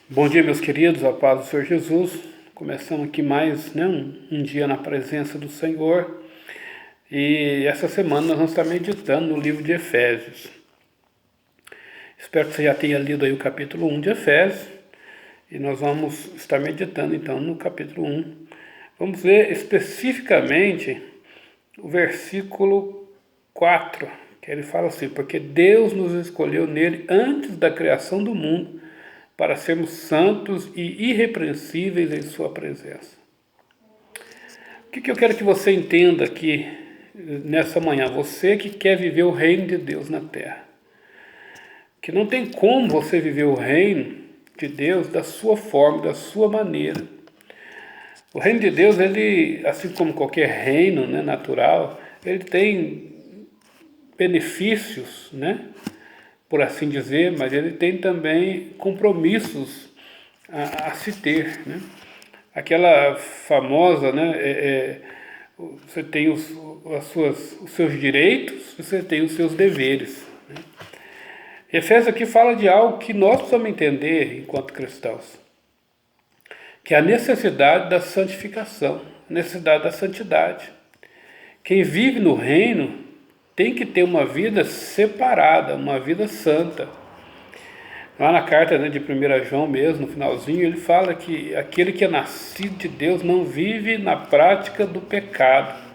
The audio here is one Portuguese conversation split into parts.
Bom dia, meus queridos, a paz do Senhor Jesus. Começamos aqui mais um dia na presença do Senhor. E essa semana nós vamos estar meditando no livro de Efésios. Espero que você já tenha lido aí o capítulo 1 de Efésios. E nós vamos estar meditando então no capítulo 1. Vamos ler especificamente o versículo 4, que ele fala assim: porque Deus nos escolheu nele antes da criação do mundo, para sermos santos e irrepreensíveis em sua presença. O que eu quero que você entenda aqui nessa manhã? Você que quer viver o reino de Deus na terra. Que não tem como você viver o reino de Deus da sua forma, da sua maneira. O reino de Deus, ele, assim como qualquer reino natural, ele tem benefícios, por assim dizer, mas ele tem também compromissos a se ter, Aquela famosa, você tem os seus direitos, você tem os seus deveres. Efésios aqui fala de algo que nós precisamos entender enquanto cristãos, que é a necessidade da santificação, a necessidade da santidade. Quem vive no reino tem que ter uma vida separada, uma vida santa. Lá na carta de 1 João mesmo, no finalzinho, ele fala que aquele que é nascido de Deus não vive na prática do pecado.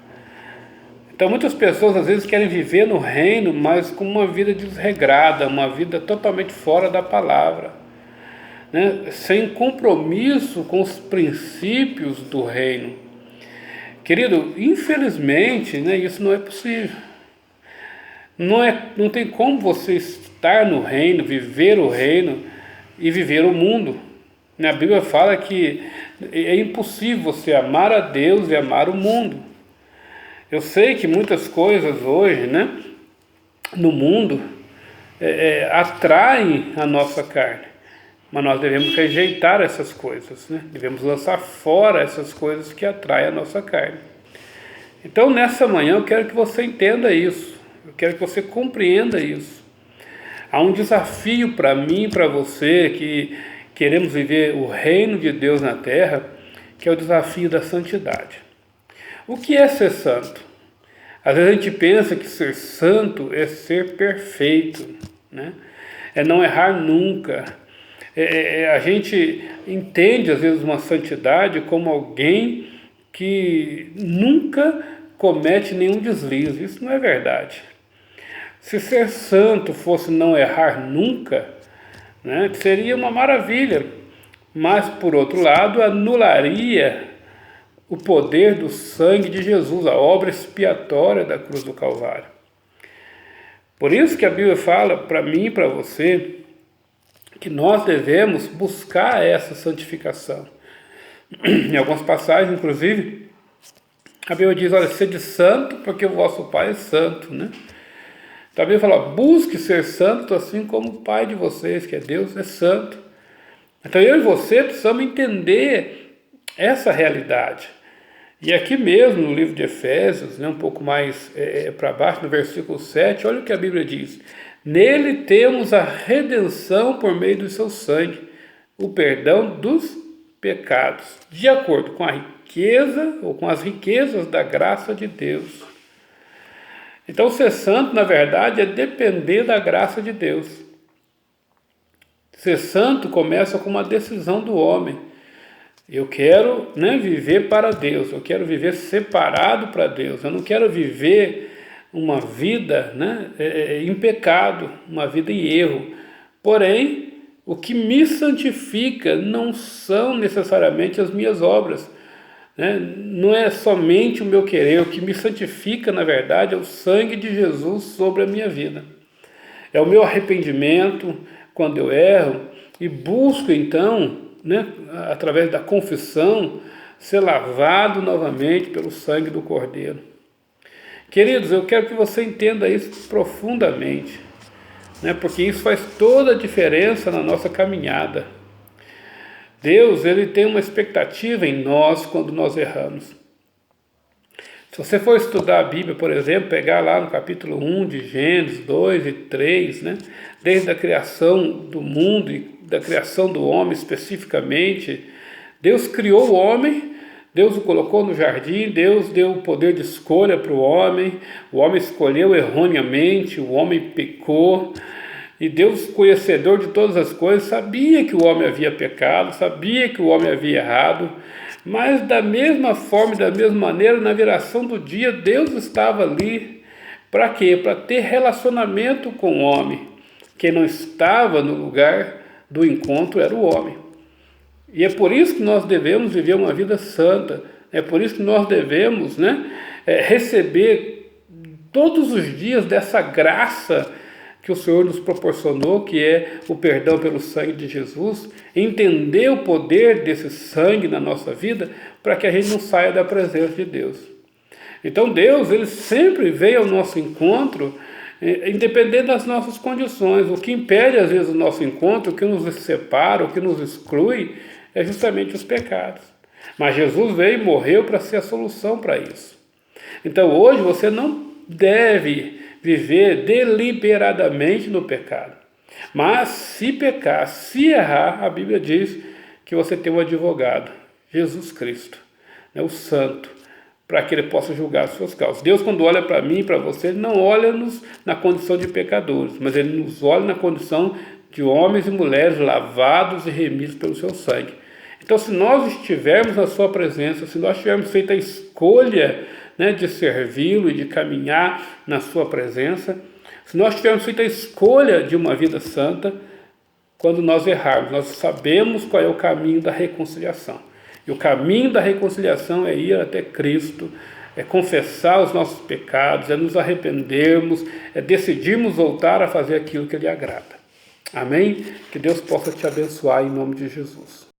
Então muitas pessoas às vezes querem viver no reino, mas com uma vida desregrada, uma vida totalmente fora da palavra, sem compromisso com os princípios do reino. Querido, infelizmente, isso não é possível. Não tem como você estar no reino, viver o reino e viver o mundo. A Bíblia fala que é impossível você amar a Deus e amar o mundo. Eu sei que muitas coisas hoje, no mundo, atraem a nossa carne, mas nós devemos rejeitar essas coisas, Devemos lançar fora essas coisas que atraem a nossa carne. Então, nessa manhã, eu quero que você entenda isso. Eu quero que você compreenda isso. Há um desafio para mim e para você que queremos viver o reino de Deus na terra, que é o desafio da santidade. O que é ser santo? Às vezes a gente pensa que ser santo é ser perfeito, é não errar nunca. A gente entende às vezes uma santidade como alguém que nunca comete nenhum deslize. Isso não é verdade. Se ser santo fosse não errar nunca, seria uma maravilha, mas por outro lado anularia o poder do sangue de Jesus, a obra expiatória da cruz do Calvário. Por isso que a Bíblia fala para mim e para você que nós devemos buscar essa santificação. Em algumas passagens, inclusive, a Bíblia diz: olha, sede santo porque o vosso Pai é santo, Então a Bíblia fala: busque ser santo assim como o Pai de vocês, que é Deus, é santo. Então eu e você precisamos entender essa realidade. E aqui mesmo no livro de Efésios, um pouco mais para baixo, no versículo 7, olha o que a Bíblia diz: nele temos a redenção por meio do seu sangue, o perdão dos pecados, de acordo com a riqueza ou com as riquezas da graça de Deus. Então ser santo, na verdade, é depender da graça de Deus. Ser santo começa com uma decisão do homem. Eu quero viver para Deus, eu quero viver separado para Deus, eu não quero viver uma vida em pecado, uma vida em erro. Porém, o que me santifica não são necessariamente as minhas obras, não é somente o meu querer. O que me santifica, na verdade, é o sangue de Jesus sobre a minha vida. É o meu arrependimento quando eu erro e busco então, através da confissão, ser lavado novamente pelo sangue do Cordeiro. Queridos, eu quero que você entenda isso profundamente, porque isso faz toda a diferença na nossa caminhada. Deus, ele tem uma expectativa em nós quando nós erramos. Se você for estudar a Bíblia, por exemplo, pegar lá no capítulo 1 de Gênesis 2 e 3, desde a criação do mundo e da criação do homem especificamente, Deus criou o homem, Deus o colocou no jardim, Deus deu o poder de escolha para o homem escolheu erroneamente, o homem pecou, e Deus, conhecedor de todas as coisas, sabia que o homem havia pecado, sabia que o homem havia errado, mas da mesma forma e da mesma maneira, na viração do dia, Deus estava ali, para quê? Para ter relacionamento com o homem. Quem não estava no lugar do encontro era o homem. E é por isso que nós devemos viver uma vida santa, é por isso que nós devemos receber todos os dias dessa graça que o Senhor nos proporcionou, que é o perdão pelo sangue de Jesus, entender o poder desse sangue na nossa vida, para que a gente não saia da presença de Deus. Então Deus, Ele sempre veio ao nosso encontro, independente das nossas condições. O que impede às vezes o nosso encontro, o que nos separa, o que nos exclui, é justamente os pecados. Mas Jesus veio e morreu para ser a solução para isso. Então hoje você não deve viver deliberadamente no pecado. Mas se pecar, se errar, a Bíblia diz que você tem um advogado, Jesus Cristo, o Santo, para que Ele possa julgar as suas causas. Deus, quando olha para mim e para você, Ele não olha-nos na condição de pecadores, mas Ele nos olha na condição de homens e mulheres lavados e remidos pelo seu sangue. Então, se nós estivermos na sua presença, se nós tivermos feito a escolha de servi-lo e de caminhar na sua presença, se nós tivermos feito a escolha de uma vida santa, quando nós errarmos, nós sabemos qual é o caminho da reconciliação. E o caminho da reconciliação é ir até Cristo, é confessar os nossos pecados, é nos arrependermos, é decidirmos voltar a fazer aquilo que Ele agrada. Amém? Que Deus possa te abençoar em nome de Jesus.